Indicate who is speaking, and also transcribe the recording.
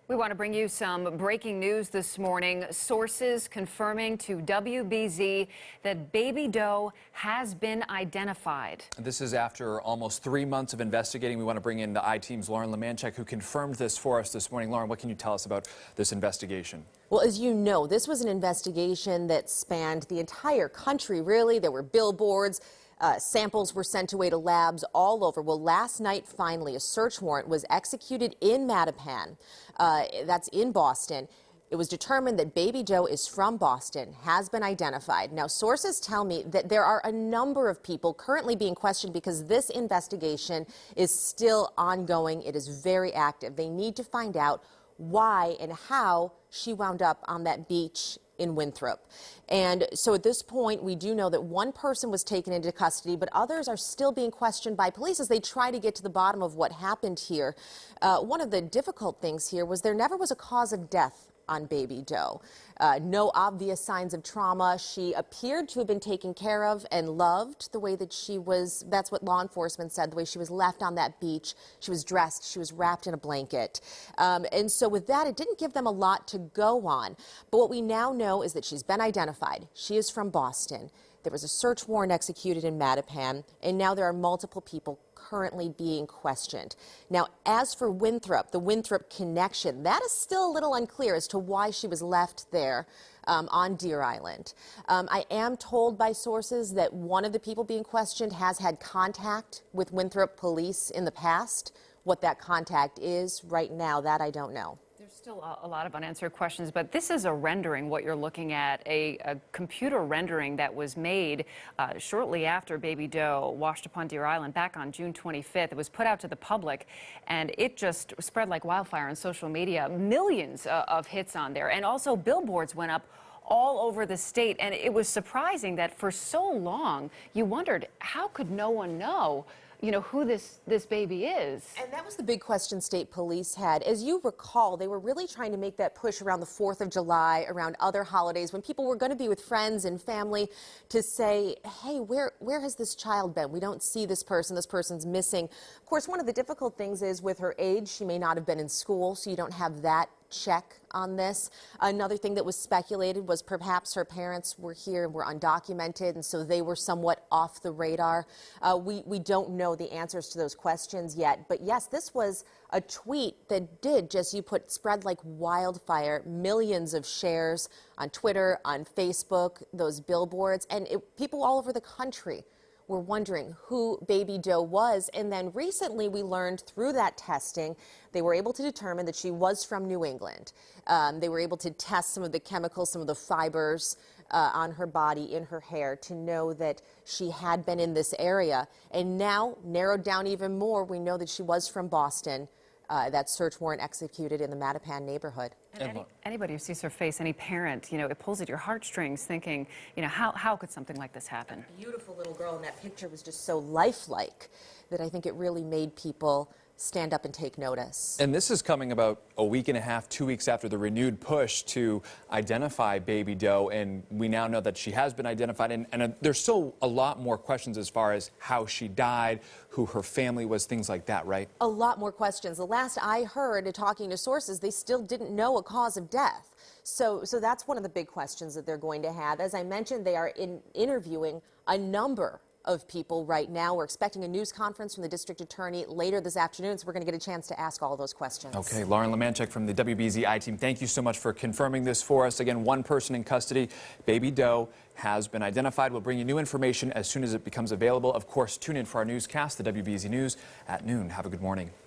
Speaker 1: We want to bring you some breaking news this morning. Sources confirming to WBZ that Baby Doe has been identified.
Speaker 2: This is after almost 3 months of investigating. We want to bring in the I-Team's Leamanczyk, who confirmed this for us this morning. Lauren, what can you tell us about this investigation?
Speaker 3: Well, as you know, this was an investigation that spanned the entire country, really. There were billboards. Samples were sent away to labs all over. Well, last night, finally, a search warrant was executed in Mattapan. That's in Boston. It was determined that Baby Doe is from Boston, has been identified. Now, sources tell me that there are a number of people currently being questioned because this investigation is still ongoing. It is very active. They need to find out why and how she wound up on that beach in Winthrop. And so at this point, we do know that one person was taken into custody, but others are still being questioned by police as they try to get to the bottom of what happened here. One of the difficult things here was there never was a cause of death on Baby Doe. No obvious signs of trauma. She appeared to have been taken care of and loved the way that she was. That's what law enforcement said, the way she was left on that beach. She was dressed. She was wrapped in a blanket. And so with that, it didn't give them a lot to go on. But what we now know is that she's been identified. She is from Boston. There was a search warrant executed in Mattapan, and now there are multiple people currently being questioned. Now, as for Winthrop, the Winthrop connection, that is still a little unclear as to why she was left there on Deer Island. I am told by sources that one of the people being questioned has had contact with Winthrop police in the past. What that contact is right now, that I don't know.
Speaker 1: There's still a lot of unanswered questions, but this is a rendering, what you're looking at, a computer rendering that was made shortly after Baby Doe washed upon Deer Island back on June 25th. It was put out to the public, and it just spread like wildfire on social media. Millions of hits on there, and also billboards went up all over the state, and it was surprising that for so long you wondered, how could no one know who this baby is?
Speaker 3: And that was the big question state police had. As you recall, they were really trying to make that push around the 4th of July, around other holidays, when people were going to be with friends and family, to say, hey, where has this child been? We don't see this person. This person's missing. Of course, one of the difficult things is with her age, she may not have been in school, so you don't have that check on this. Another thing that was speculated was perhaps her parents were here and were undocumented, and so they were somewhat off the radar. We don't know the answers to those questions yet, but yes, this was a tweet that did, just you put, spread like wildfire, millions of shares on Twitter, on Facebook, those billboards, and people all over the country were wondering who Baby Doe was. And then recently we learned through that testing, they were able to determine that she was from New England. They were able to test some of the chemicals, some of the fibers on her body, in her hair, to know that she had been in this area. And now, narrowed down even more, we know that she was from Boston. That search warrant executed in the Mattapan neighborhood.
Speaker 1: And anybody who sees her face, any parent, it pulls at your heartstrings thinking, how could something like this happen?
Speaker 3: A beautiful little girl in that picture was just so lifelike that I think it really made people stand up and take notice.
Speaker 2: And this is coming about a week and a half, 2 weeks after the renewed push to identify Baby Doe, and we now know that she has been identified, and there's still a lot more questions as far as how she died, who her family was, things like that, right?
Speaker 3: A lot more questions. The last I heard, talking to sources, they still didn't know a cause of death. So that's one of the big questions that they're going to have. As I mentioned, they are interviewing a number of people right now. We're expecting a news conference from the district attorney later this afternoon, so we're going to get a chance to ask all those questions.
Speaker 2: Okay, Lauren Leamanczyk from the WBZ I-Team, thank you so much for confirming this for us. Again, one person in custody. Baby Doe has been identified. We'll bring you new information as soon as it becomes available. Of course, tune in for our newscast, the WBZ News at noon. Have a good morning.